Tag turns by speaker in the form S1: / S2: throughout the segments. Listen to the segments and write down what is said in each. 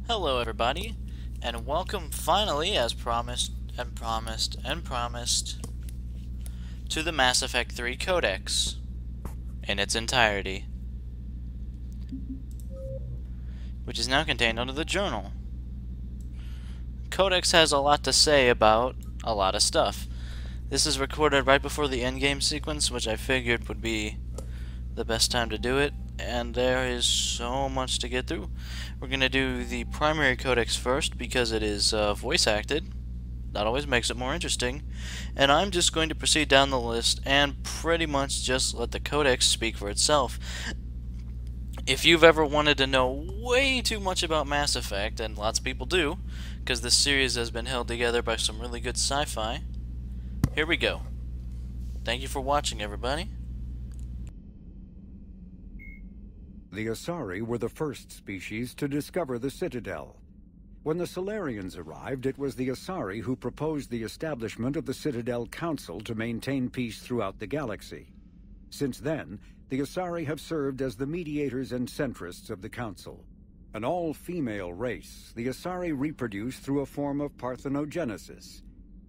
S1: Hello everybody, and welcome finally, as promised, to the Mass Effect 3 Codex, in its entirety, which is now contained under the journal. Codex has a lot to say about a lot of stuff. This is recorded right before the endgame sequence, which I figured would be the best time to do it, and there is so much to get through. We're going to do the primary codex first because it is voice acted. That always makes it more interesting. And I'm just going to proceed down the list and pretty much just let the codex speak for itself. If you've ever wanted to know way too much about Mass Effect, and lots of people do, because this series has been held together by some really good sci-fi, here we go. Thank you for watching, everybody.
S2: The Asari were the first species to discover the Citadel. When the Solarians arrived, it was the Asari who proposed the establishment of the Citadel Council to maintain peace throughout the galaxy. Since then, the Asari have served as the mediators and centrists of the Council. An all-female race, the Asari reproduce through a form of parthenogenesis.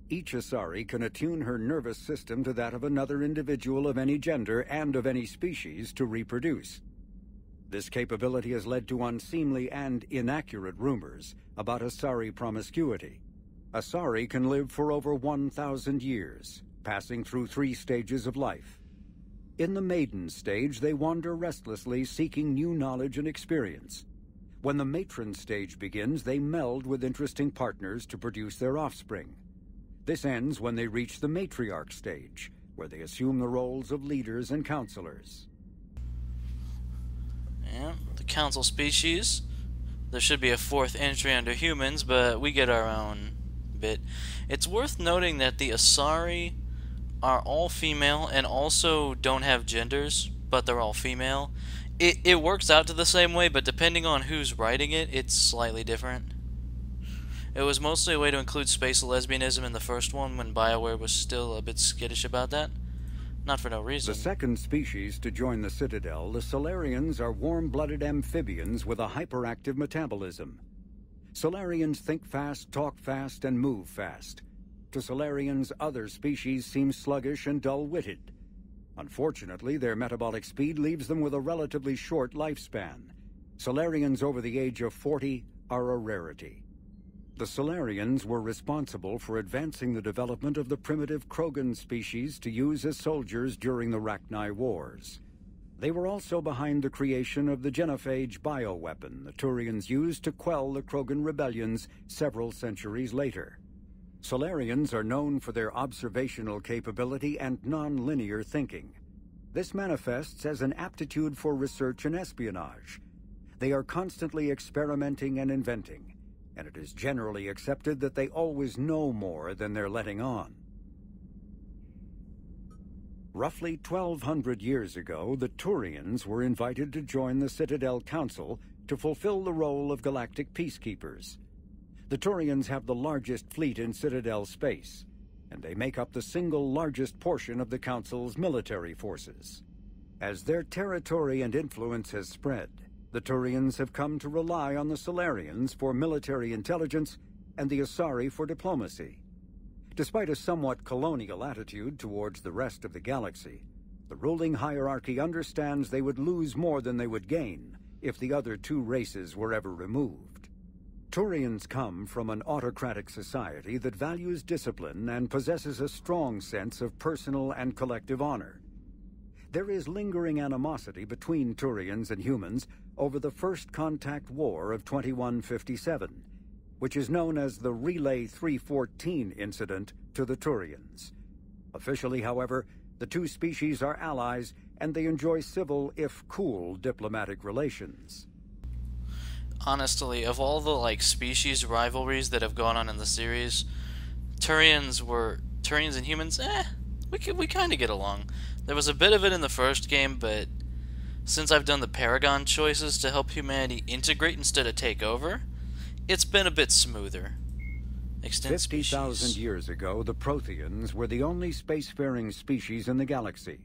S2: Each Asari can attune her nervous system to that of another individual of any gender and of any species to reproduce. This capability has led to unseemly and inaccurate rumors about Asari promiscuity. Asari can live for over 1,000 years, passing through 3 stages of life. In the maiden stage, they wander restlessly, seeking new knowledge and experience. When the matron stage begins, they meld with interesting partners to produce their offspring. This ends when they reach the matriarch stage, where they assume the roles of leaders and counselors.
S1: Yeah, the council species. There should be a 4th entry under humans, but we get our own bit. It's worth noting that the Asari are all female and also don't have genders, but they're all female. It works out to the same way, but depending on who's writing it, it's slightly different. It was mostly a way to include space lesbianism in the first one when BioWare was still a bit skittish about that. Not for no reason.
S2: The second species to join the Citadel, the Solarians, are warm-blooded amphibians with a hyperactive metabolism. Solarians think fast, talk fast, and move fast. To Solarians, other species seem sluggish and dull-witted. Unfortunately, their metabolic speed leaves them with a relatively short lifespan. Solarians over the age of 40 are a rarity. The Solarians were responsible for advancing the development of the primitive Krogan species to use as soldiers during the Rachni Wars. They were also behind the creation of the genophage bioweapon the Turians used to quell the Krogan rebellions several centuries later. Solarians are known for their observational capability and non-linear thinking. This manifests as an aptitude for research and espionage. They are constantly experimenting and inventing, and it is generally accepted that they always know more than they're letting on. Roughly 1,200 years ago, the Turians were invited to join the Citadel Council to fulfill the role of galactic peacekeepers. The Turians have the largest fleet in Citadel space, and they make up the single largest portion of the Council's military forces. As their territory and influence has spread, the Turians have come to rely on the Solarians for military intelligence and the Asari for diplomacy. Despite a somewhat colonial attitude towards the rest of the galaxy, the ruling hierarchy understands they would lose more than they would gain if the other 2 races were ever removed. Turians come from an autocratic society that values discipline and possesses a strong sense of personal and collective honor. There is lingering animosity between Turians and humans over the First Contact War of 2157, which is known as the Relay 314 incident to the Turians. Officially, however, the 2 species are allies, and they enjoy civil, if cool, diplomatic relations.
S1: Honestly, of all the species rivalries that have gone on in the series, Turians and humans, we kind of get along. There was a bit of it in the first game, but since I've done the Paragon choices to help humanity integrate instead of take over, it's been a bit smoother.
S2: 50,000 years ago, the Protheans were the only spacefaring species in the galaxy.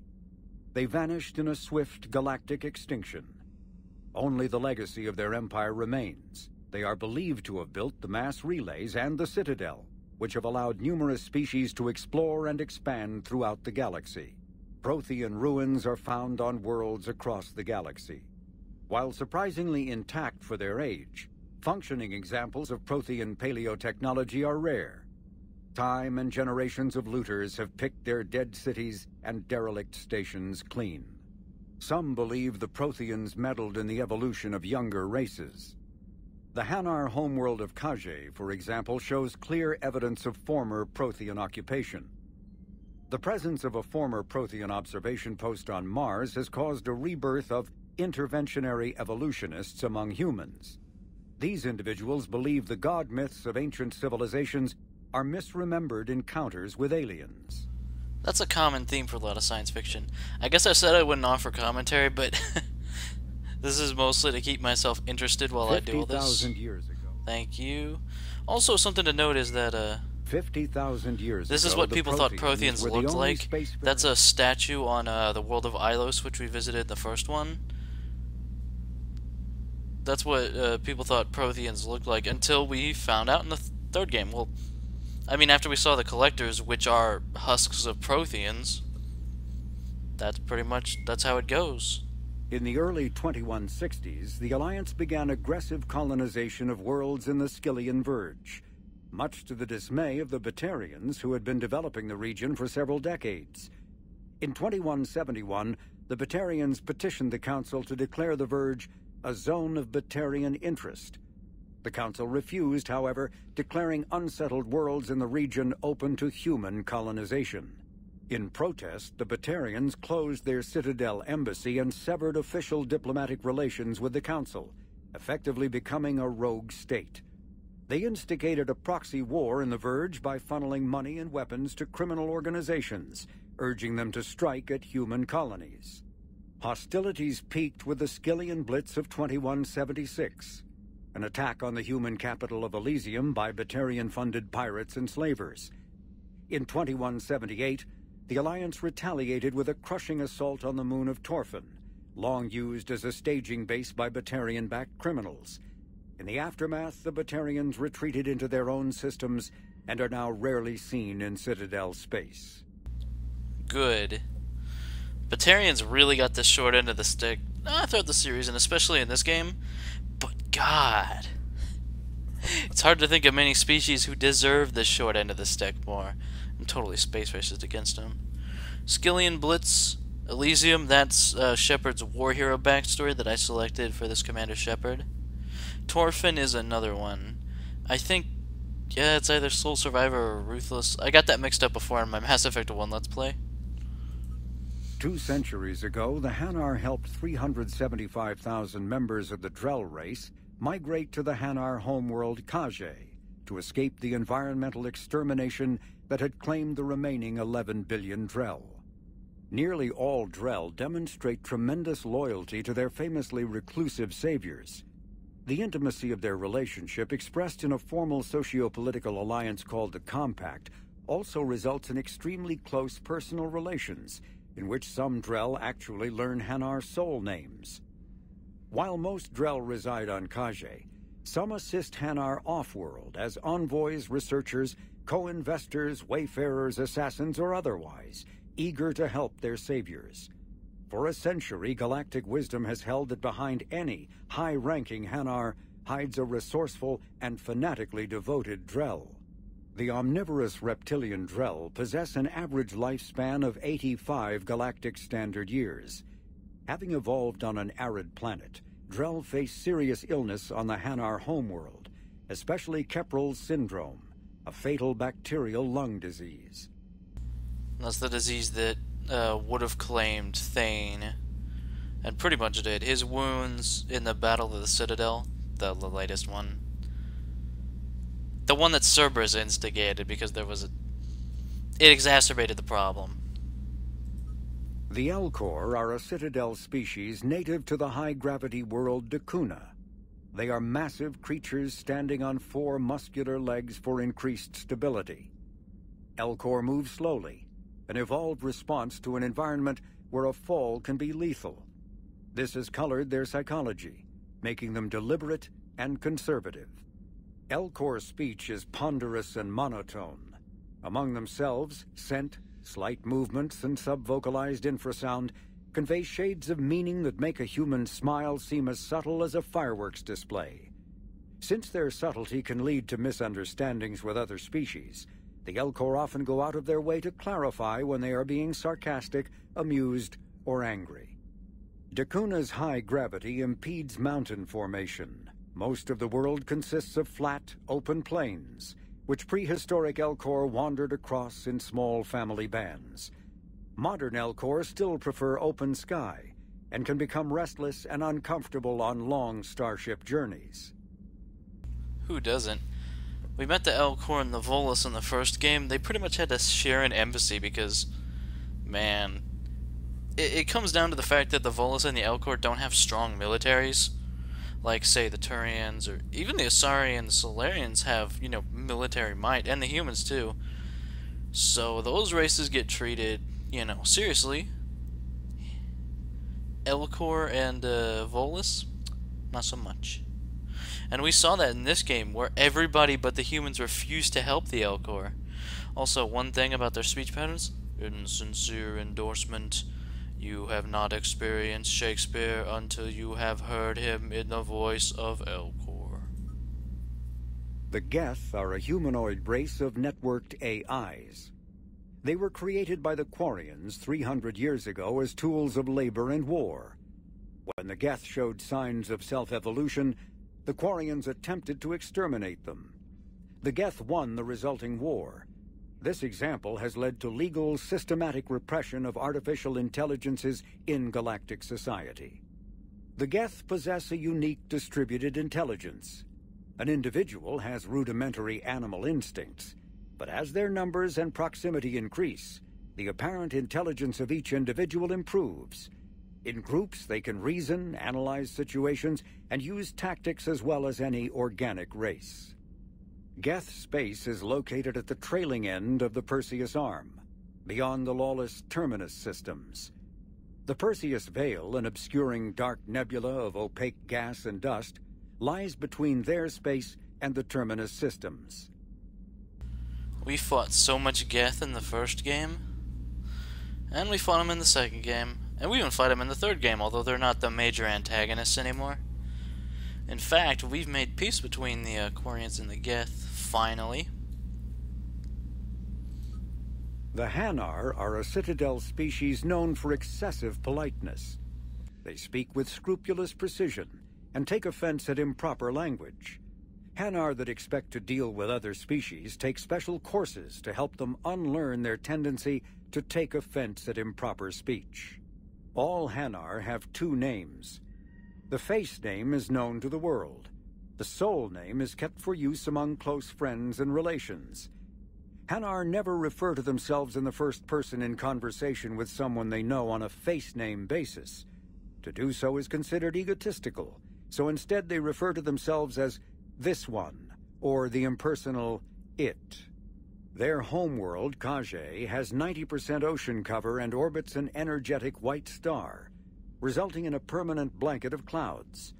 S2: They vanished in a swift galactic extinction. Only the legacy of their empire remains, They are believed to have built the mass relays and the Citadel, which have allowed numerous species to explore and expand throughout the galaxy. Prothean ruins are found on worlds across the galaxy. While surprisingly intact for their age, functioning examples of Prothean paleotechnology are rare. Time and generations of looters have picked their dead cities and derelict stations clean. Some believe the Protheans meddled in the evolution of younger races. The Hanar homeworld of Kage, for example, shows clear evidence of former Prothean occupation. The presence of a former Prothean observation post on Mars has caused a rebirth of interventionary evolutionists among humans. These individuals believe the god myths of ancient civilizations are misremembered encounters with aliens.
S1: That's a common theme for a lot of science fiction. I guess I said I wouldn't offer commentary, but this is mostly to keep myself interested while I do all this.
S2: 50,000 years ago.
S1: Thank you. Also, something to note is that
S2: 50,000 years
S1: this
S2: ago,
S1: is what
S2: the
S1: people thought
S2: Protheans
S1: Protheans
S2: were the
S1: looked
S2: only
S1: like.
S2: spacefaring-
S1: That's a statue on the world of Ilos, which we visited in the first one. That's what people thought Protheans looked like until we found out in the third game. Well, I mean, after we saw the Collectors, which are husks of Protheans, that's how it goes.
S2: In the early 2160s, the Alliance began aggressive colonization of worlds in the Skyllian Verge, much to the dismay of the Batarians, who had been developing the region for several decades. In 2171, the Batarians petitioned the Council to declare the Verge a zone of Batarian interest. The Council refused, however, declaring unsettled worlds in the region open to human colonization. In protest, the Batarians closed their Citadel embassy and severed official diplomatic relations with the Council, effectively becoming a rogue state. They instigated a proxy war in the Verge by funneling money and weapons to criminal organizations, urging them to strike at human colonies. Hostilities peaked with the Skyllian Blitz of 2176, an attack on the human capital of Elysium by Batarian-funded pirates and slavers. In 2178, the Alliance retaliated with a crushing assault on the moon of Torfan, long used as a staging base by Batarian-backed criminals. In the aftermath, the Batarians retreated into their own systems and are now rarely seen in Citadel space.
S1: Good. Batarians really got the short end of the stick throughout the series, and especially in this game. But God, it's hard to think of many species who deserve the short end of the stick more. I'm totally space racist against them. Skyllian Blitz, Elysium, that's Shepard's war hero backstory that I selected for this Commander Shepard. Torfan is another one. I think, yeah, it's either Soul Survivor or Ruthless. I got that mixed up before in my Mass Effect 1 Let's Play.
S2: 2 centuries ago, the Hanar helped 375,000 members of the Drell race migrate to the Hanar homeworld Kage to escape the environmental extermination that had claimed the remaining 11 billion Drell. Nearly all Drell demonstrate tremendous loyalty to their famously reclusive saviors. The intimacy of their relationship, expressed in a formal socio-political alliance called the Compact, also results in extremely close personal relations, in which some Drell actually learn Hanar soul names. While most Drell reside on Kage, some assist Hanar off-world as envoys, researchers, co-investors, wayfarers, assassins, or otherwise, eager to help their saviors. For a century, galactic wisdom has held that behind any high-ranking Hanar hides a resourceful and fanatically devoted Drell. The omnivorous reptilian Drell possess an average lifespan of 85 galactic standard years. Having evolved on an arid planet, Drell face serious illness on the Hanar homeworld, especially Kepral's syndrome, a fatal bacterial lung disease.
S1: That's the disease that would have claimed Thane, and pretty much did. His wounds in the Battle of the Citadel, the latest one, the one that Cerberus instigated because it exacerbated the problem.
S2: The Elcor are a Citadel species native to the high-gravity world Dakuna. They are massive creatures standing on 4 muscular legs for increased stability. Elcor move slowly, an evolved response to an environment where a fall can be lethal. This has colored their psychology, making them deliberate, and conservative. Elcor speech is ponderous and monotone. Among themselves, scent, slight movements, and subvocalized infrasound convey shades of meaning that make a human smile seem as subtle as a fireworks display. Since their subtlety can lead to misunderstandings with other species, the Elcor often go out of their way to clarify when they are being sarcastic, amused, or angry. Dacuna's high gravity impedes mountain formation. Most of the world consists of flat, open plains, which prehistoric Elcor wandered across in small family bands. Modern Elcor still prefer open sky, and can become restless and uncomfortable on long starship journeys.
S1: Who doesn't? We met the Elcor and the Volus in the first game. They pretty much had to share an embassy because, man, it comes down to the fact that the Volus and the Elcor don't have strong militaries. Like, say, the Turians, or even the Asari and the Solarians have, military might, and the humans too. So those races get treated, seriously. Elcor and Volus, not so much. And we saw that in this game, where everybody but the humans refused to help the Elcor. Also, one thing about their speech patterns: in sincere endorsement, you have not experienced Shakespeare until you have heard him in the voice of Elcor.
S2: The Geth are a humanoid race of networked AIs. They were created by the Quarians 300 years ago as tools of labor and war. When the Geth showed signs of self-evolution, the Quarians attempted to exterminate them. The Geth won the resulting war. This example has led to legal, systematic repression of artificial intelligences in galactic society. The Geth possess a unique distributed intelligence. An individual has rudimentary animal instincts, but as their numbers and proximity increase, the apparent intelligence of each individual improves. In groups, they can reason, analyze situations, and use tactics as well as any organic race. Geth space is located at the trailing end of the Perseus Arm, beyond the lawless Terminus systems. The Perseus Veil, an obscuring dark nebula of opaque gas and dust, lies between their space and the Terminus systems.
S1: We fought so much Geth in the first game, and we fought them in the second game. And we even fight them in the third game, although they're not the major antagonists anymore. In fact, we've made peace between the Quarians and the Geth, finally.
S2: The Hanar are a Citadel species known for excessive politeness. They speak with scrupulous precision and take offense at improper language. Hanar that expect to deal with other species take special courses to help them unlearn their tendency to take offense at improper speech. All Hanar have two names. The face name is known to the world. The soul name is kept for use among close friends and relations. Hanar never refer to themselves in the first person in conversation with someone they know on a face name basis. To do so is considered egotistical, so instead they refer to themselves as this one, or the impersonal it. Their homeworld, Kage, has 90% ocean cover and orbits an energetic white star, resulting in a permanent blanket of clouds.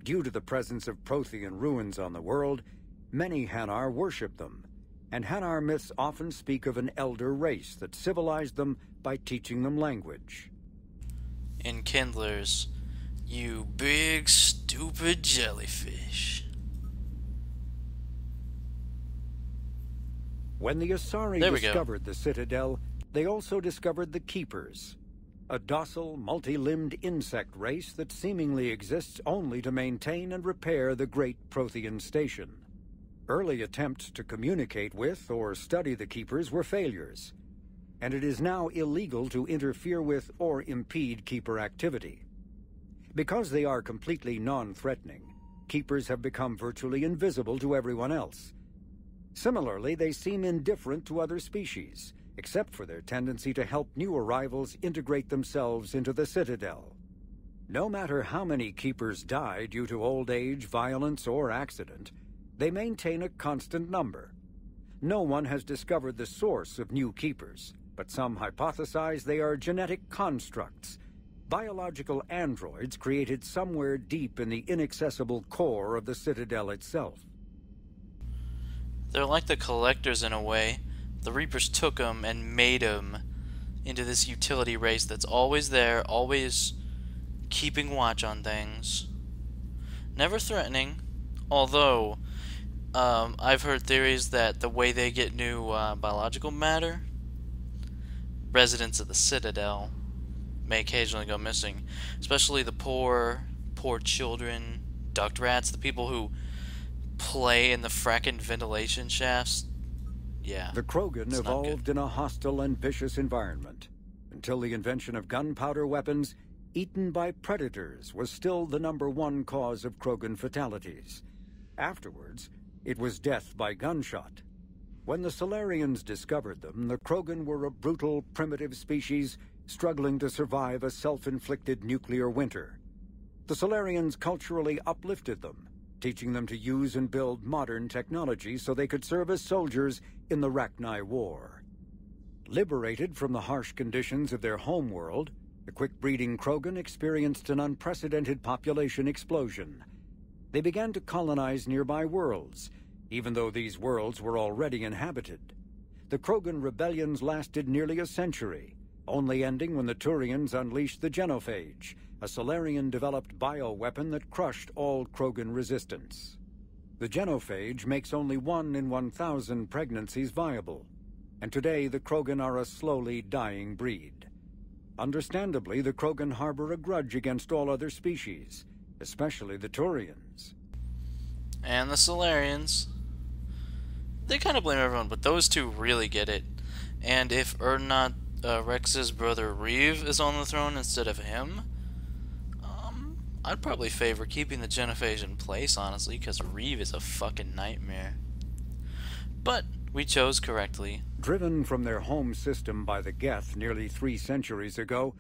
S2: Due to the presence of Prothean ruins on the world, many Hanar worship them, and Hanar myths often speak of an elder race that civilized them by teaching them language.
S1: Enkindlers, you big stupid jellyfish.
S2: When the Asari discovered the Citadel, they also discovered the Keepers, a docile, multi-limbed insect race that seemingly exists only to maintain and repair the great Prothean station. Early attempts to communicate with or study the Keepers were failures, and it is now illegal to interfere with or impede Keeper activity. Because they are completely non-threatening, Keepers have become virtually invisible to everyone else. Similarly, they seem indifferent to other species, except for their tendency to help new arrivals integrate themselves into the Citadel. No matter how many Keepers die due to old age, violence, or accident, they maintain a constant number. No one has discovered the source of new Keepers, but some hypothesize they are genetic constructs, Biological androids created somewhere deep in the inaccessible core of the Citadel itself.
S1: They're like the Collectors in a way. The Reapers took them and made them into this utility race that's always there, always keeping watch on things. Never threatening, although I've heard theories that the way they get new biological matter, residents of the Citadel may occasionally go missing, especially the poor children, duct rats, the people who play in the fracking ventilation shafts. Yeah.
S2: The Krogan evolved in a hostile and vicious environment. Until the invention of gunpowder weapons, eaten by predators was still the #1 cause of Krogan fatalities. Afterwards, it was death by gunshot. When the Solarians discovered them, the Krogan were a brutal, primitive species struggling to survive a self-inflicted nuclear winter. The Solarians culturally uplifted them, teaching them to use and build modern technology so they could serve as soldiers in the Rachni War. Liberated from the harsh conditions of their homeworld, the quick-breeding Krogan experienced an unprecedented population explosion. They began to colonize nearby worlds, even though these worlds were already inhabited. The Krogan rebellions lasted nearly a century, only ending when the Turians unleashed the Genophage, a Solarian-developed bioweapon that crushed all Krogan resistance. The Genophage makes only 1 in 1,000 pregnancies viable, and today the Krogan are a slowly dying breed. Understandably, the Krogan harbor a grudge against all other species, especially the Turians.
S1: And the Solarians. They kind of blame everyone, but those two really get it. And if Erdnot Rex's brother Reeve is on the throne instead of him, I'd probably favor keeping the Genophage in place, honestly, because Reeve is a fucking nightmare. But we chose correctly.
S2: Driven from their home system by the Geth nearly 3 centuries ago,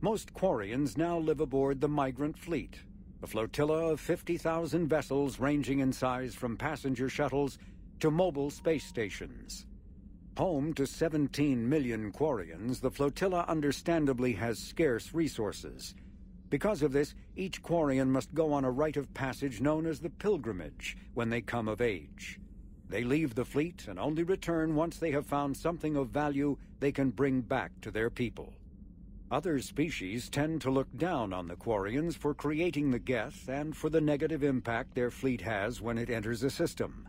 S2: most Quarians now live aboard the Migrant Fleet, a flotilla of 50,000 vessels ranging in size from passenger shuttles to mobile space stations. Home to 17 million Quarians, the flotilla understandably has scarce resources. Because of this, each Quarian must go on a rite of passage known as the Pilgrimage when they come of age. They leave the fleet and only return once they have found something of value they can bring back to their people. Other species tend to look down on the Quarians for creating the Geth and for the negative impact their fleet has when it enters a system.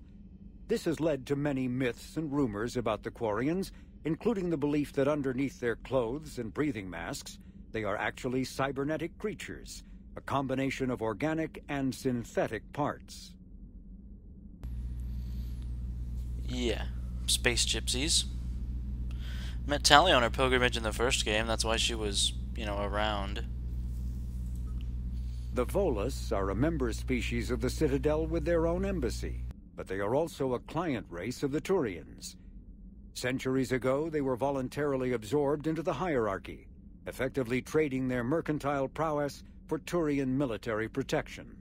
S2: This has led to many myths and rumors about the Quarians, including the belief that underneath their clothes and breathing masks, they are actually cybernetic creatures, a combination of organic and synthetic parts.
S1: Yeah, space gypsies. Met Tali on her pilgrimage in the first game, that's why she was, around.
S2: The Volus are a member species of the Citadel with their own embassy, but they are also a client race of the Turians. Centuries ago, they were voluntarily absorbed into the hierarchy, effectively trading their mercantile prowess for Turian military protection.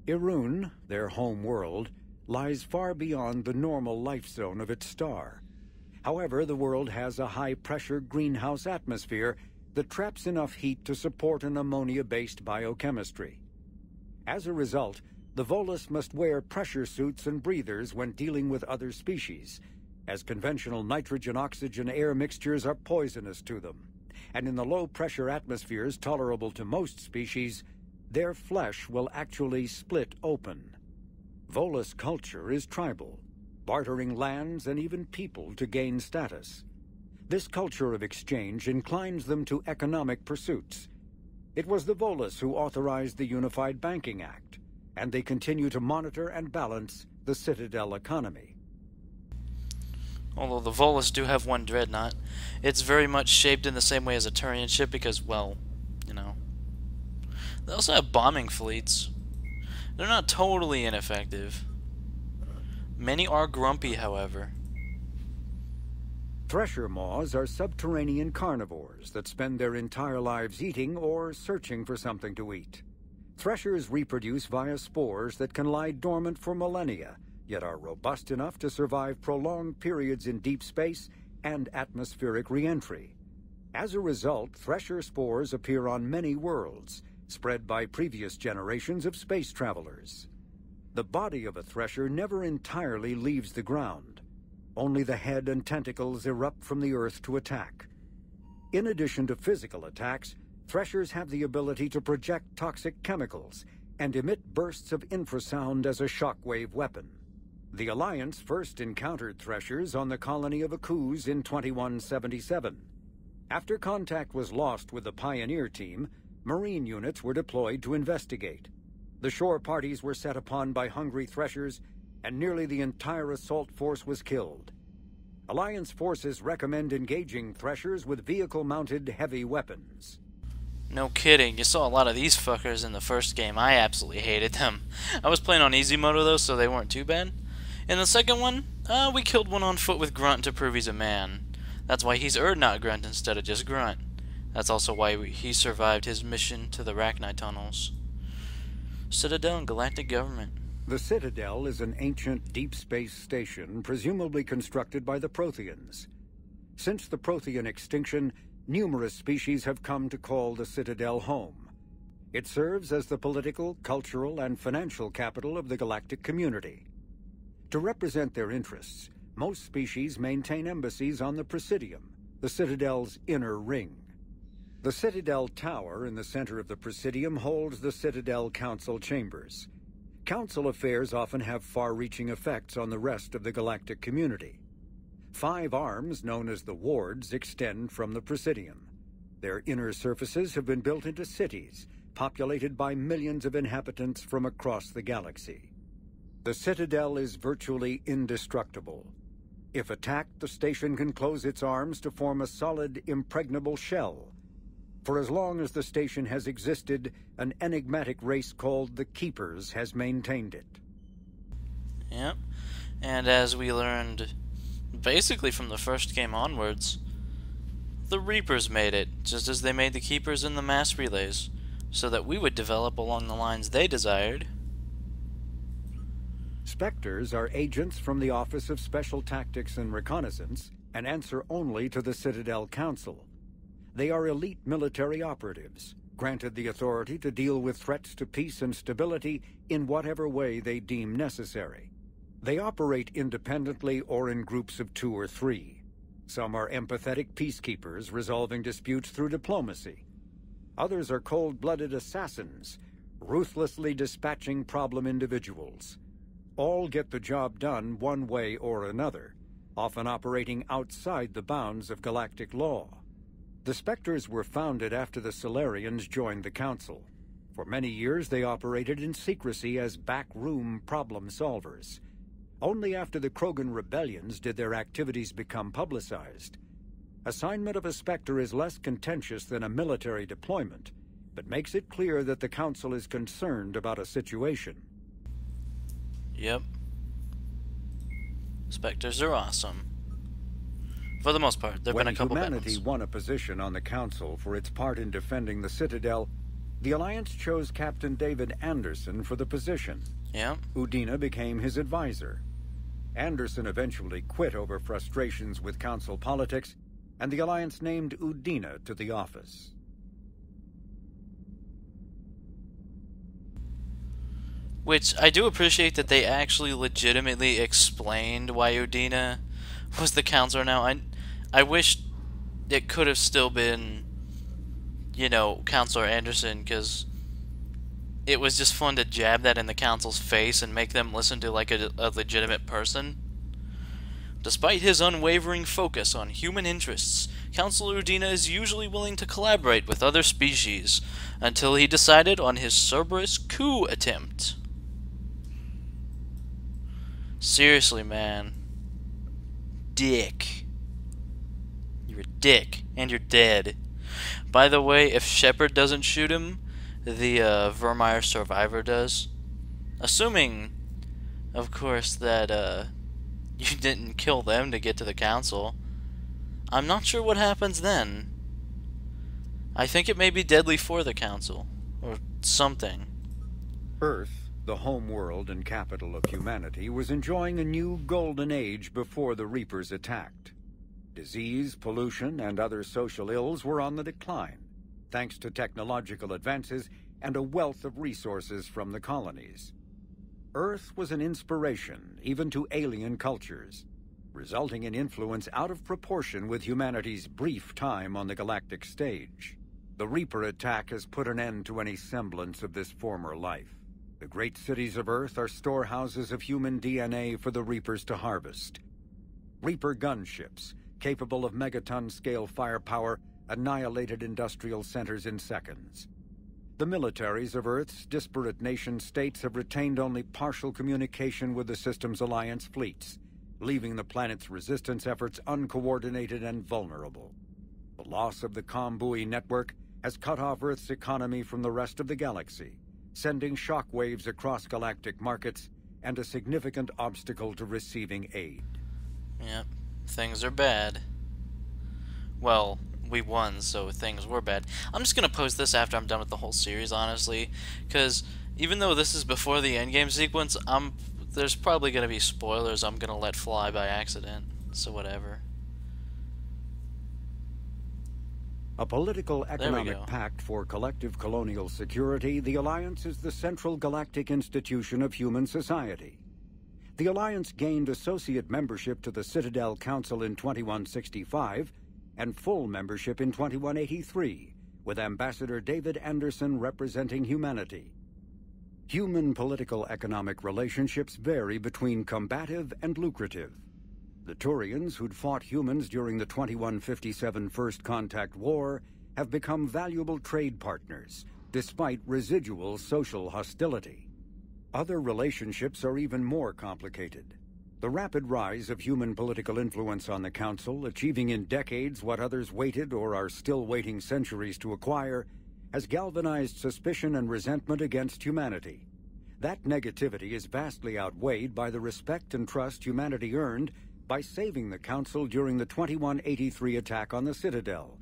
S2: Irun, their home world, lies far beyond the normal life zone of its star. However, the world has a high-pressure greenhouse atmosphere that traps enough heat to support an ammonia-based biochemistry. As a result, the Volus must wear pressure suits and breathers when dealing with other species, as conventional nitrogen-oxygen air mixtures are poisonous to them, and in the low-pressure atmospheres tolerable to most species, their flesh will actually split open. Volus culture is tribal, bartering lands and even people to gain status. This culture of exchange inclines them to economic pursuits. It was the Volus who authorized the Unified Banking Act, and they continue to monitor and balance the Citadel economy.
S1: Although the Volus do have one dreadnought, it's very much shaped in the same way as a Turian ship because, well, They also have bombing fleets. They're not totally ineffective. Many are grumpy, however.
S2: Thresher maws are subterranean carnivores that spend their entire lives eating or searching for something to eat. Threshers reproduce via spores that can lie dormant for millennia, yet are robust enough to survive prolonged periods in deep space and atmospheric re-entry. As a result, Thresher spores appear on many worlds, spread by previous generations of space travelers. The body of a Thresher never entirely leaves the ground. Only the head and tentacles erupt from the Earth to attack. In addition to physical attacks, Threshers have the ability to project toxic chemicals and emit bursts of infrasound as a shockwave weapon. The Alliance first encountered Threshers on the colony of Akuz in 2177. After contact was lost with the Pioneer team, Marine units were deployed to investigate. The shore parties were set upon by hungry Threshers, and nearly the entire assault force was killed. Alliance forces recommend engaging Threshers with vehicle-mounted heavy weapons.
S1: No kidding, you saw a lot of these fuckers in the first game. I absolutely hated them. I was playing on easy mode though, so they weren't too bad. In the second one, we killed one on foot with Grunt to prove he's a man. That's why he's not Grunt instead of just Grunt. That's also why he survived his mission to the Rachni tunnels. Citadel and Galactic Government.
S2: The Citadel is an ancient deep space station presumably constructed by the Protheans. Since the Prothean extinction, numerous species have come to call the Citadel home. It serves as the political, cultural, and financial capital of the galactic community. To represent their interests, most species maintain embassies on the Presidium, the Citadel's inner ring. The Citadel Tower in the center of the Presidium holds the Citadel Council chambers. Council affairs often have far-reaching effects on the rest of the galactic community. 5 arms, known as the Wards, extend from the Presidium. Their inner surfaces have been built into cities, populated by millions of inhabitants from across the galaxy. The Citadel is virtually indestructible. If attacked, the station can close its arms to form a solid, impregnable shell. For as long as the station has existed, an enigmatic race called the Keepers has maintained it.
S1: Yep. And as we learned basically from the first game onwards, the Reapers made it, just as they made the Keepers in the mass relays, so that we would develop along the lines they desired.
S2: Spectres are agents from the Office of Special Tactics and Reconnaissance and answer only to the Citadel Council. They are elite military operatives, granted the authority to deal with threats to peace and stability in whatever way they deem necessary. They operate independently or in groups of 2 or 3. Some are empathetic peacekeepers resolving disputes through diplomacy. Others are cold-blooded assassins, ruthlessly dispatching problem individuals. All get the job done one way or another, often operating outside the bounds of galactic law. The Spectres were founded after the Solarians joined the Council. For many years they operated in secrecy as backroom problem solvers. Only after the Krogan rebellions did their activities become publicized. Assignment of a Spectre is less contentious than a military deployment, but makes it clear that the Council is concerned about a situation.
S1: Yep. Spectres are awesome. For the most part. There have been a couple
S2: When
S1: bad
S2: humanity
S1: ones.
S2: won a position on the Council for its part in defending the Citadel, the Alliance chose Captain David Anderson for the position.
S1: Yep.
S2: Udina became his advisor. Anderson eventually quit over frustrations with Council politics, and the Alliance named Udina to the office.
S1: Which, I do appreciate that they actually legitimately explained why Udina was the counselor now. I wish it could have still been, you know, Counselor Anderson, because it was just fun to jab that in the council's face and make them listen to like a legitimate person. Despite his unwavering focus on human interests, Counselor Udina is usually willing to collaborate with other species, until he decided on his Cerberus coup attempt. Seriously, man. Dick. You're a dick, and you're dead. By the way, if Shepard doesn't shoot him, the Vermeer survivor does. Assuming, of course, that you didn't kill them to get to the council. I'm not sure what happens then. I think it may be deadly for the council, or something.
S2: Earth, the home world and capital of humanity, was enjoying a new golden age before the Reapers attacked. Disease, pollution, and other social ills were on the decline, thanks to technological advances and a wealth of resources from the colonies. Earth was an inspiration even to alien cultures, resulting in influence out of proportion with humanity's brief time on the galactic stage. The Reaper attack has put an end to any semblance of this former life. The great cities of Earth are storehouses of human DNA for the Reapers to harvest. Reaper gunships, capable of megaton-scale firepower, annihilated industrial centers in seconds. The militaries of Earth's disparate nation-states have retained only partial communication with the system's alliance fleets, leaving the planet's resistance efforts uncoordinated and vulnerable. The loss of the comm buoy network has cut off Earth's economy from the rest of the galaxy, sending shockwaves across galactic markets and a significant obstacle to receiving aid.
S1: Yep, things are bad. Well, we won, so things were bad. I'm just gonna post this after I'm done with the whole series, honestly, because even though this is before the endgame sequence, there's probably gonna be spoilers I'm gonna let fly by accident, so whatever.
S2: A political economic pact for collective colonial security, the Alliance is the central galactic institution of human society. The Alliance gained associate membership to the Citadel Council in 2165 and full membership in 2183, with Ambassador David Anderson representing humanity. Human political economic relationships vary between combative and lucrative. The Turians, who'd fought humans during the 2157 First Contact War, have become valuable trade partners, despite residual social hostility. Other relationships are even more complicated. The rapid rise of human political influence on the Council, achieving in decades what others waited or are still waiting centuries to acquire, has galvanized suspicion and resentment against humanity. That negativity is vastly outweighed by the respect and trust humanity earned by saving the Council during the 2183 attack on the Citadel,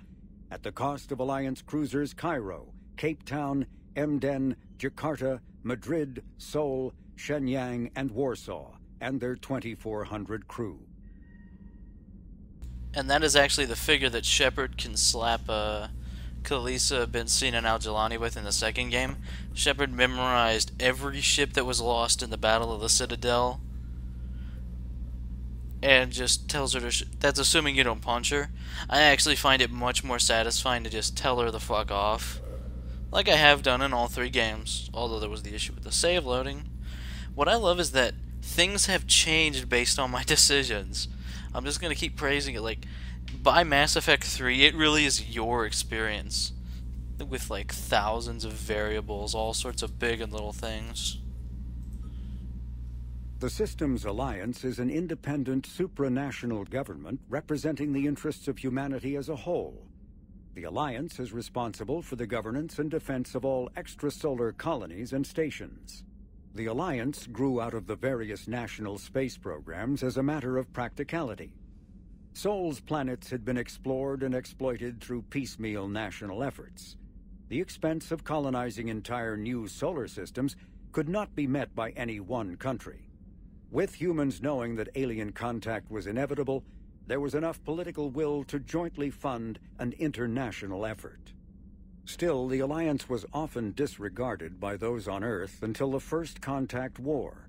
S2: at the cost of Alliance cruisers Cairo, Cape Town, Emden, Jakarta, Madrid, Seoul, Shenyang, and Warsaw, and their 2,400 crew.
S1: And that is actually the figure that Shepard can slap Khaleesi, Benzine, and Al-Jilani with in the second game. Shepard memorized every ship that was lost in the Battle of the Citadel, and just tells her to that's assuming you don't punch her. I actually find it much more satisfying to just tell her the fuck off, like I have done in all 3 games, although there was the issue with the save loading. What I love is that things have changed based on my decisions. I'm just gonna keep praising it. Like, by Mass Effect 3, it really is your experience, with like thousands of variables, all sorts of big and little things.
S2: The system's alliance is an independent supranational government representing the interests of humanity as a whole. The alliance is responsible for the governance and defense of all extrasolar colonies and stations. The alliance grew out of the various national space programs as a matter of practicality. Sol's planets had been explored and exploited through piecemeal national efforts. The expense of colonizing entire new solar systems could not be met by any one country. With humans knowing that alien contact was inevitable, there was enough political will to jointly fund an international effort. Still, the Alliance was often disregarded by those on Earth until the First Contact War.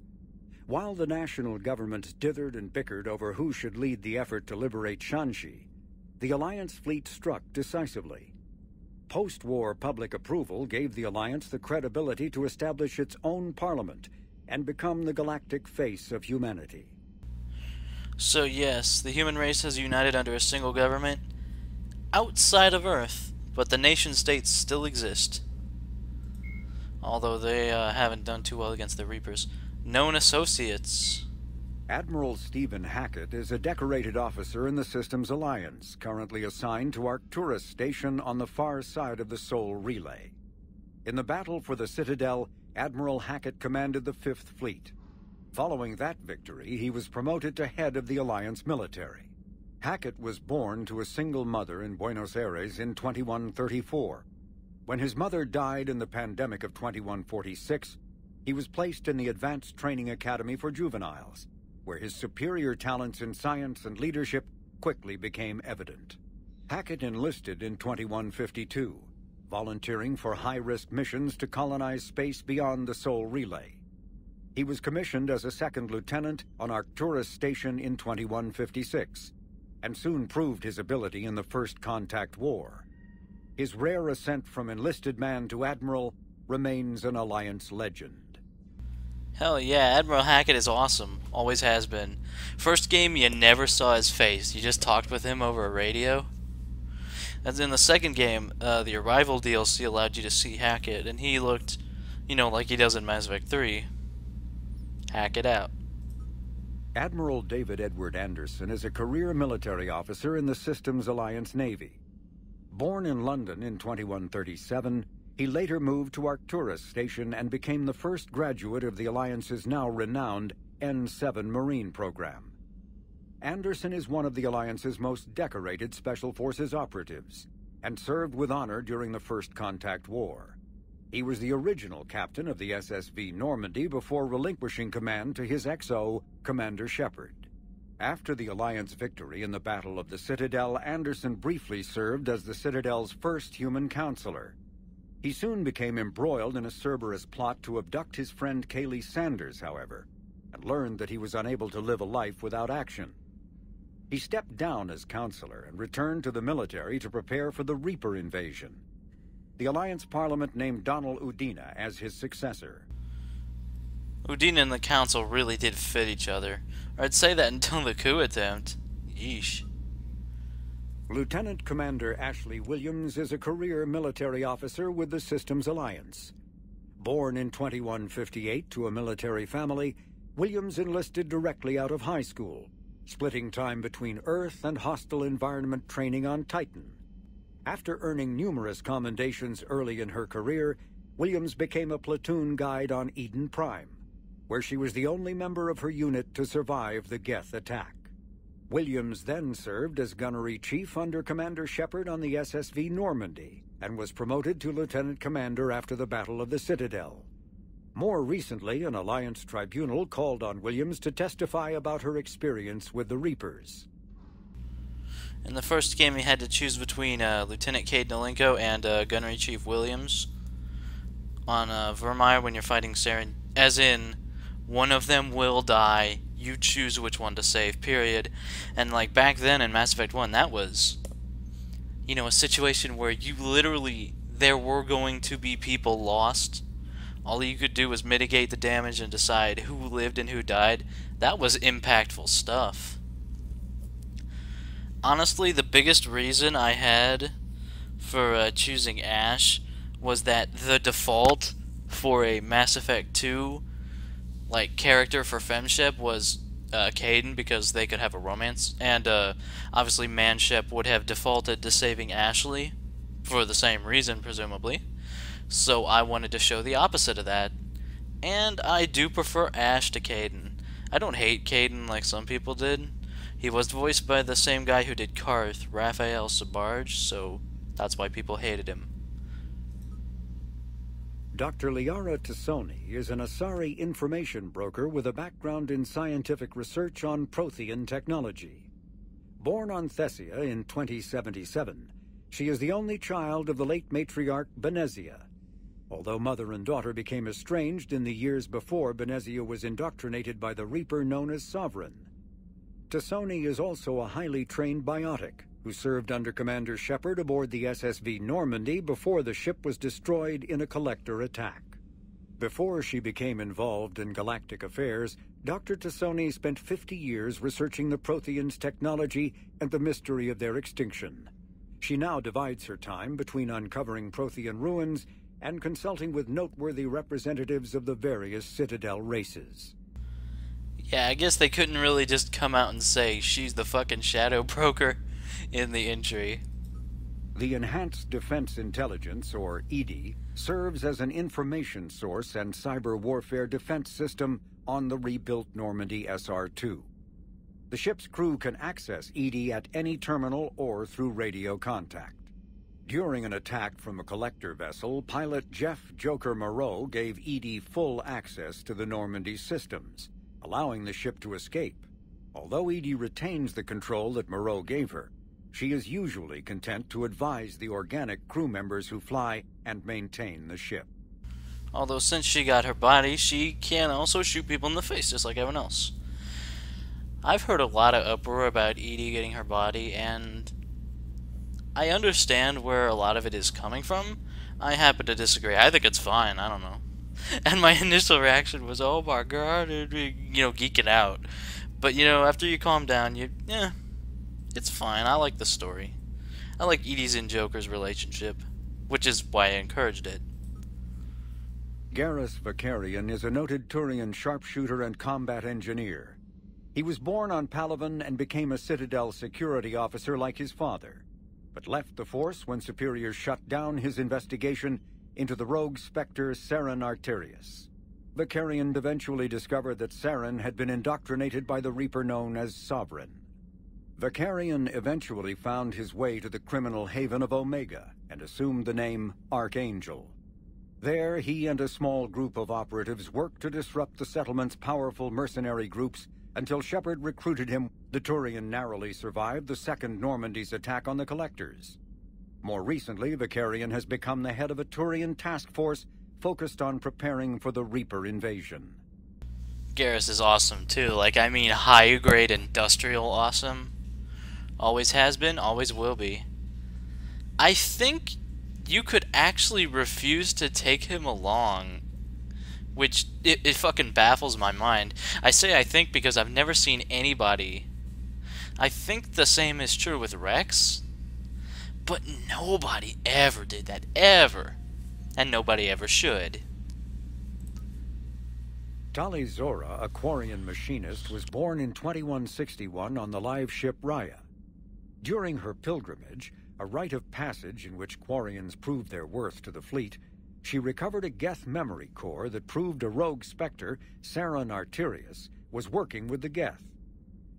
S2: While the national governments dithered and bickered over who should lead the effort to liberate Shanxi, the Alliance fleet struck decisively. Post-war public approval gave the Alliance the credibility to establish its own parliament and become the galactic face of humanity.
S1: So yes, the human race has united under a single government outside of Earth, but the nation-states still exist. Although they haven't done too well against the Reapers. Known associates.
S2: Admiral Stephen Hackett is a decorated officer in the system's alliance, currently assigned to Arcturus Station on the far side of the Sol Relay. In the battle for the Citadel, Admiral Hackett commanded the 5th Fleet. Following that victory, he was promoted to head of the Alliance military. Hackett was born to a single mother in Buenos Aires in 2134. When his mother died in the pandemic of 2146, he was placed in the Advanced Training Academy for Juveniles, where his superior talents in science and leadership quickly became evident. Hackett enlisted in 2152, volunteering for high-risk missions to colonize space beyond the Sol Relay. He was commissioned as a second lieutenant on Arcturus Station in 2156, and soon proved his ability in the First Contact War. His rare ascent from enlisted man to admiral remains an Alliance legend.
S1: Hell yeah, Admiral Hackett is awesome. Always has been. First game, you never saw his face. You just talked with him over a radio. As in the second game, the Arrival DLC allowed you to see Hackett, and he looked, like he does in Mass Effect 3. Hack it out.
S2: Admiral David Edward Anderson is a career military officer in the Systems Alliance Navy. Born in London in 2137, he later moved to Arcturus Station and became the first graduate of the Alliance's now renowned N7 Marine program. Anderson is one of the Alliance's most decorated Special Forces operatives, and served with honor during the First Contact War. He was the original captain of the SSV Normandy before relinquishing command to his XO, Commander Shepard. After the Alliance victory in the Battle of the Citadel, Anderson briefly served as the Citadel's first human counselor. He soon became embroiled in a Cerberus plot to abduct his friend Kaylee Sanders, however, and learned that he was unable to live a life without action. He stepped down as counselor and returned to the military to prepare for the Reaper invasion. The Alliance Parliament named Donald Udina as his successor.
S1: Udina and the Council really did fit each other. Or I'd say that until the coup attempt. Yeesh.
S2: Lieutenant Commander Ashley Williams is a career military officer with the Systems Alliance. Born in 2158 to a military family, Williams enlisted directly out of high school, splitting time between Earth and hostile environment training on Titan. After earning numerous commendations early in her career, Williams became a platoon guide on Eden Prime, where she was the only member of her unit to survive the Geth attack. Williams then served as gunnery chief under Commander Shepard on the SSV Normandy, and was promoted to lieutenant commander after the Battle of the Citadel. More recently, an Alliance tribunal called on Williams to testify about her experience with the Reapers.
S1: In the first game, you had to choose between Lieutenant Cade Nolenko and Gunnery Chief Williams. On Vermeer, when you're fighting Saren, as in, one of them will die, you choose which one to save, period. And like back then in Mass Effect 1, that was, a situation where you literally, there were going to be people lost. All you could do was mitigate the damage and decide who lived and who died. That was impactful stuff. Honestly, the biggest reason I had for choosing Ash was that the default for a Mass Effect 2 character for femship was Kaidan, because they could have a romance, and obviously Manship would have defaulted to saving Ashley for the same reason, presumably. So I wanted to show the opposite of that, and I do prefer Ash to Kaidan. I don't hate Kaidan like some people did. He was voiced by the same guy who did Karth, Raphael Sabarge, so that's why people hated him.
S2: Dr. Liara Tassoni is an Asari information broker with a background in scientific research on Prothean technology. Born on Thessia in 2077, she is the only child of the late matriarch Benezia. Although mother and daughter became estranged in the years before Benezia was indoctrinated by the Reaper known as Sovereign. Tassoni is also a highly trained biotic who served under Commander Shepard aboard the SSV Normandy before the ship was destroyed in a collector attack. Before she became involved in galactic affairs, Dr. Tassoni spent 50 years researching the Protheans' technology and the mystery of their extinction. She now divides her time between uncovering Prothean ruins and consulting with noteworthy representatives of the various Citadel races.
S1: Yeah, I guess they couldn't really just come out and say she's the fucking shadow broker in the entry.
S2: The Enhanced Defense Intelligence, or EDI, serves as an information source and cyber warfare defense system on the rebuilt Normandy SR-2. The ship's crew can access EDI at any terminal or through radio contact. During an attack from a collector vessel, pilot Jeff Joker Moreau gave EDI full access to the Normandy systems, allowing the ship to escape. Although Edie retains the control that Moreau gave her, she is usually content to advise the organic crew members who fly and maintain the ship.
S1: Although since she got her body, she can also shoot people in the face just like everyone else. I've heard a lot of uproar about Edie getting her body, and I understand where a lot of it is coming from. I happen to disagree. I think it's fine. I don't know. And my initial reaction was, oh my god, geeking out. But, after you calm down, it's fine. I like the story. I like Edie's and Joker's relationship, which is why I encouraged it.
S2: Garrus Vakarian is a noted Turian sharpshooter and combat engineer. He was born on Palaven and became a Citadel security officer like his father, but left the Force when superiors shut down his investigation into the rogue Spectre Saren Arterius. Vakarian eventually discovered that Saren had been indoctrinated by the Reaper known as Sovereign. Vakarian eventually found his way to the criminal haven of Omega and assumed the name Archangel. There, he and a small group of operatives worked to disrupt the settlement's powerful mercenary groups until Shepard recruited him. The Turian narrowly survived the Second Normandy's attack on the Collectors. More recently, Vakarian has become the head of a Turian task force focused on preparing for the Reaper invasion.
S1: Garrus is awesome too. High-grade industrial awesome. Always has been, always will be. I think you could actually refuse to take him along, which it fucking baffles my mind. I say I think because I've never seen anybody. I think the same is true with Rex, but nobody ever did that, ever. And nobody ever should.
S2: Tali Zora, a Quarian machinist, was born in 2161 on the live ship Raya. During her pilgrimage, a rite of passage in which Quarians proved their worth to the fleet, she recovered a Geth memory core that proved a rogue Spectre, Saren Arterius, was working with the Geth.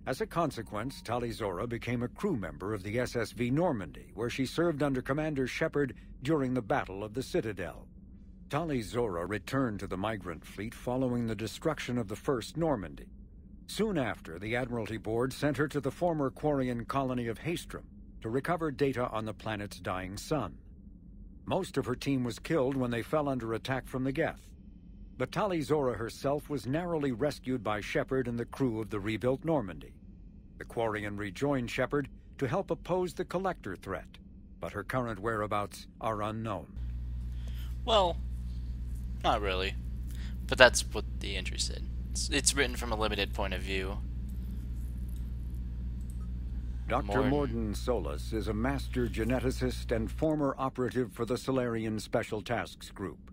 S2: As a consequence, Tali Zora became a crew member of the SSV Normandy, where she served under Commander Shepard during the Battle of the Citadel. Tali Zora returned to the migrant fleet following the destruction of the First Normandy. Soon after, the Admiralty Board sent her to the former Quarian colony of Haestrom to recover data on the planet's dying sun. Most of her team was killed when they fell under attack from the Geth. But Tali Zora herself was narrowly rescued by Shepard and the crew of the rebuilt Normandy. The Quarian rejoined Shepard to help oppose the Collector threat, but her current whereabouts are unknown.
S1: Well, not really. But that's what the entry said. It's written from a limited point of view.
S2: Dr. Morden Solus is a master geneticist and former operative for the Solarian Special Tasks Group.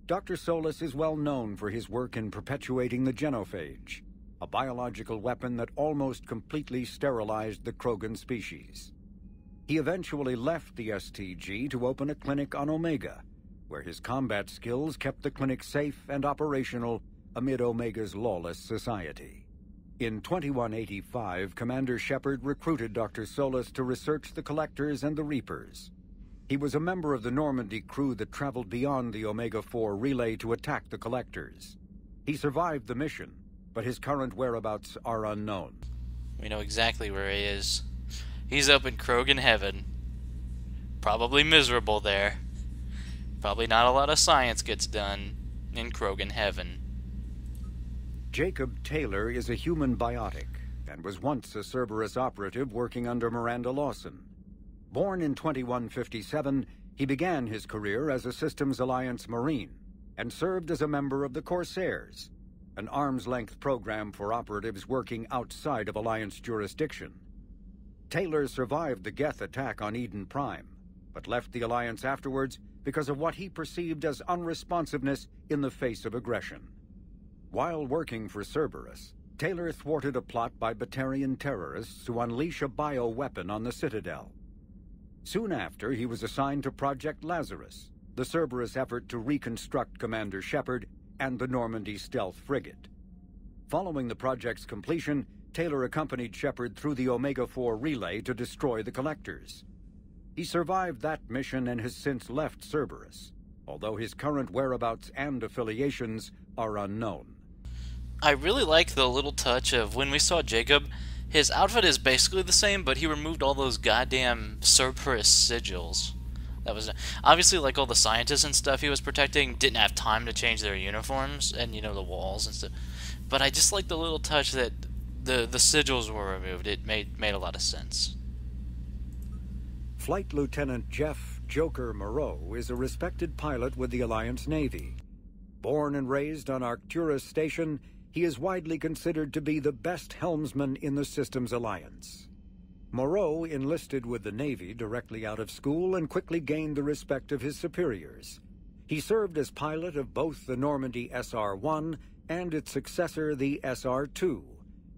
S2: Dr. Solus is well known for his work in perpetuating the genophage, a biological weapon that almost completely sterilized the Krogan species. He eventually left the STG to open a clinic on Omega, where his combat skills kept the clinic safe and operational amid Omega's lawless society. In 2185, Commander Shepard recruited Dr. Solus to research the Collectors and the Reapers. He was a member of the Normandy crew that traveled beyond the Omega-4 relay to attack the Collectors. He survived the mission, but his current whereabouts are unknown.
S1: We know exactly where he is. He's up in Krogan heaven. Probably miserable there. Probably not a lot of science gets done in Krogan heaven.
S2: Jacob Taylor is a human biotic and was once a Cerberus operative working under Miranda Lawson. Born in 2157, he began his career as a Systems Alliance Marine and served as a member of the Corsairs, an arm's-length program for operatives working outside of Alliance jurisdiction. Taylor survived the Geth attack on Eden Prime, but left the Alliance afterwards because of what he perceived as unresponsiveness in the face of aggression. While working for Cerberus, Taylor thwarted a plot by Batarian terrorists to unleash a bioweapon on the Citadel. Soon after, he was assigned to Project Lazarus, the Cerberus effort to reconstruct Commander Shepard and the Normandy stealth frigate. Following the project's completion, Taylor accompanied Shepard through the Omega-4 relay to destroy the Collectors. He survived that mission and has since left Cerberus, although his current whereabouts and affiliations are unknown.
S1: I really like the little touch of when we saw Jacob. His outfit is basically the same, but he removed all those goddamn Cerberus sigils. That was obviously like all the scientists and stuff he was protecting didn't have time to change their uniforms and the walls and stuff. But I just like the little touch that the sigils were removed. It made a lot of sense.
S2: Flight Lieutenant Jeff Joker Moreau is a respected pilot with the Alliance Navy. Born and raised on Arcturus Station, he is widely considered to be the best helmsman in the system's alliance. Moreau enlisted with the Navy directly out of school and quickly gained the respect of his superiors. He served as pilot of both the Normandy SR-1 and its successor, the SR-2,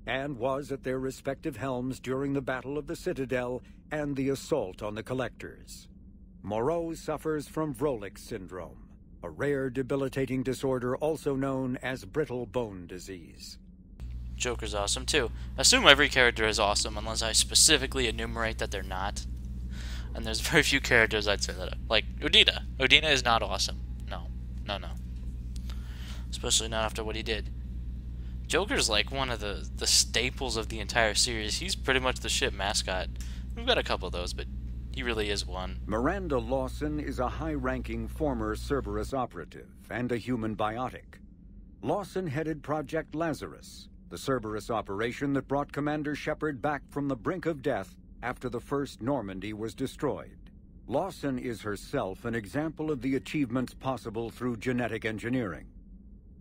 S2: and was at their respective helms during the Battle of the Citadel and the assault on the Collectors. Moreau suffers from Vrolik's syndrome, a rare debilitating disorder also known as brittle bone disease.
S1: Joker's awesome too. Assume every character is awesome unless I specifically enumerate that they're not. And there's very few characters I'd say that. Like Udina. Udina is not awesome. No. No, no. Especially not after what he did. Joker's like one of the staples of the entire series. He's pretty much the ship mascot. We've got a couple of those, but he really is one.
S2: Miranda Lawson is a high-ranking former Cerberus operative and a human biotic. Lawson headed Project Lazarus, the Cerberus operation that brought Commander Shepard back from the brink of death after the first Normandy was destroyed. Lawson is herself an example of the achievements possible through genetic engineering.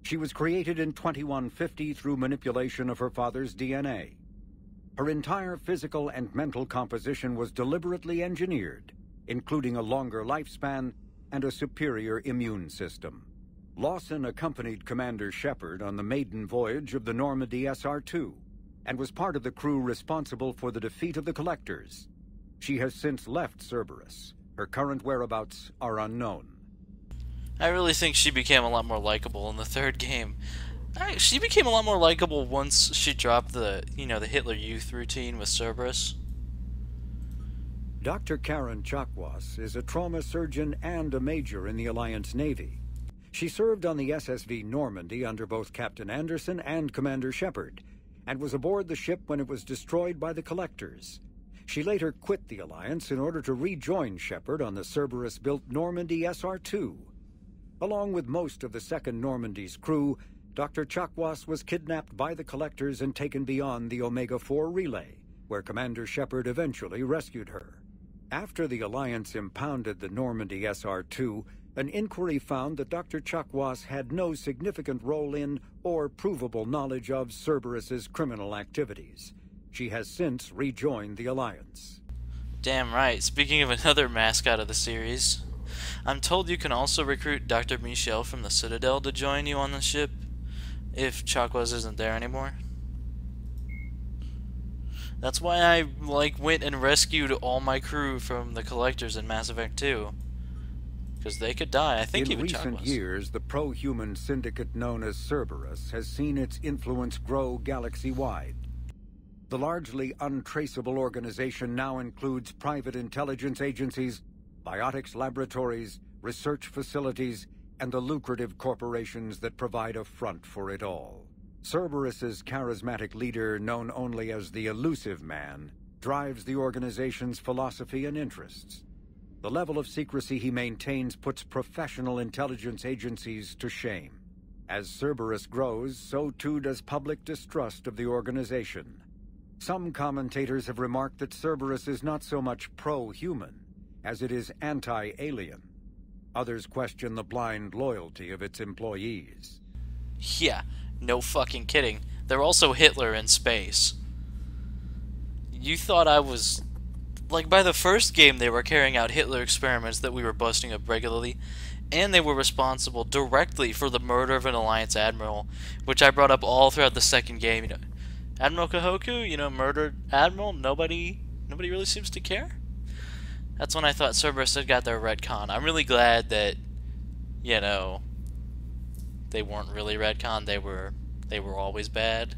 S2: She was created in 2150 through manipulation of her father's DNA. Her entire physical and mental composition was deliberately engineered, including a longer lifespan and a superior immune system. Lawson accompanied Commander Shepard on the maiden voyage of the Normandy SR-2 and was part of the crew responsible for the defeat of the Collectors. She has since left Cerberus. Her current whereabouts are unknown.
S1: I really think she became a lot more likable in the third game. She became a lot more likable once she dropped the Hitler Youth routine with Cerberus.
S2: Dr. Karen Chakwas is a trauma surgeon and a major in the Alliance Navy. She served on the SSV Normandy under both Captain Anderson and Commander Shepard, and was aboard the ship when it was destroyed by the Collectors. She later quit the Alliance in order to rejoin Shepard on the Cerberus-built Normandy SR-2. Along with most of the Second Normandy's crew, Dr. Chakwas was kidnapped by the Collectors and taken beyond the Omega-4 relay, where Commander Shepard eventually rescued her. After the Alliance impounded the Normandy SR-2, an inquiry found that Dr. Chakwas had no significant role in or provable knowledge of Cerberus's criminal activities. She has since rejoined the Alliance.
S1: Damn right. Speaking of another mascot of the series, I'm told you can also recruit Dr. Michel from the Citadel to join you on the ship if Chakwas isn't there anymore. That's why I went and rescued all my crew from the Collectors in Mass Effect 2. Because they could die. I think even Chakwas.
S2: In recent years, the pro-human syndicate known as Cerberus has seen its influence grow galaxy-wide. The largely untraceable organization now includes private intelligence agencies, biotics laboratories, research facilities, and the lucrative corporations that provide a front for it all. Cerberus's charismatic leader, known only as the Elusive Man, drives the organization's philosophy and interests. The level of secrecy he maintains puts professional intelligence agencies to shame. As Cerberus grows, so too does public distrust of the organization. Some commentators have remarked that Cerberus is not so much pro-human as it is anti-alien. Others question the blind loyalty of its employees.
S1: Yeah, no fucking kidding. They're also Hitler in space. You thought I was... by the first game they were carrying out Hitler experiments that we were busting up regularly, and they were responsible directly for the murder of an Alliance admiral, which I brought up all throughout the second game. Admiral Kahoku, murdered admiral, nobody really seems to care. That's when I thought Cerberus had got their retcon. I'm really glad that, they weren't really retcon. They were always bad.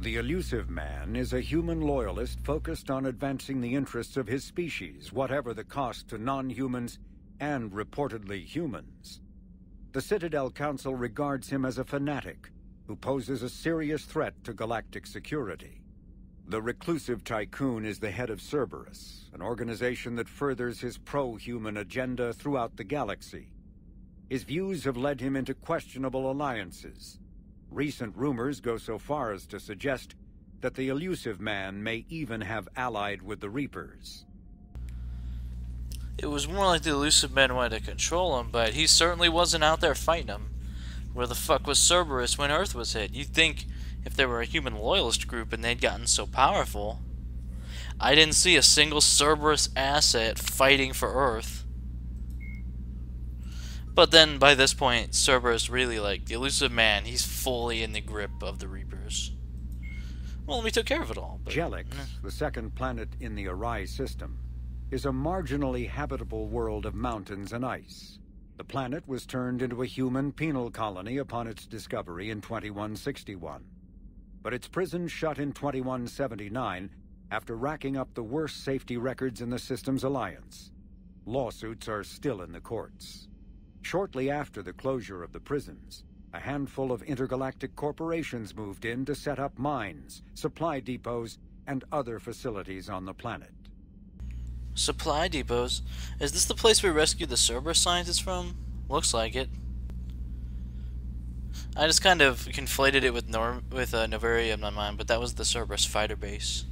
S2: The Elusive Man is a human loyalist focused on advancing the interests of his species, whatever the cost to non-humans and reportedly humans. The Citadel Council regards him as a fanatic who poses a serious threat to galactic security. The reclusive tycoon is the head of Cerberus, an organization that furthers his pro-human agenda throughout the galaxy. His views have led him into questionable alliances. Recent rumors go so far as to suggest that the elusive man may even have allied with the Reapers.
S1: It was more like the elusive man wanted to control him, but he certainly wasn't out there fighting him. Where the fuck was Cerberus when Earth was hit? You'd think if they were a human loyalist group and they'd gotten so powerful. I didn't see a single Cerberus asset fighting for Earth. But then, by this point, Cerberus really, like, the elusive man, he's fully in the grip of the Reapers. Well, we took care of it all. But,
S2: Jelix, the second planet in the Arise system, is a marginally habitable world of mountains and ice. The planet was turned into a human penal colony upon its discovery in 2161. But its prison shut in 2179 after racking up the worst safety records in the system's alliance. Lawsuits are still in the courts. Shortly after the closure of the prisons, a handful of intergalactic corporations moved in to set up mines, supply depots, and other facilities on the planet.
S1: Supply depots? Is this the place we rescued the Cerberus scientists from? Looks like it. I just kind of conflated it with Novaria in my mind, but that was the Cerberus fighter base.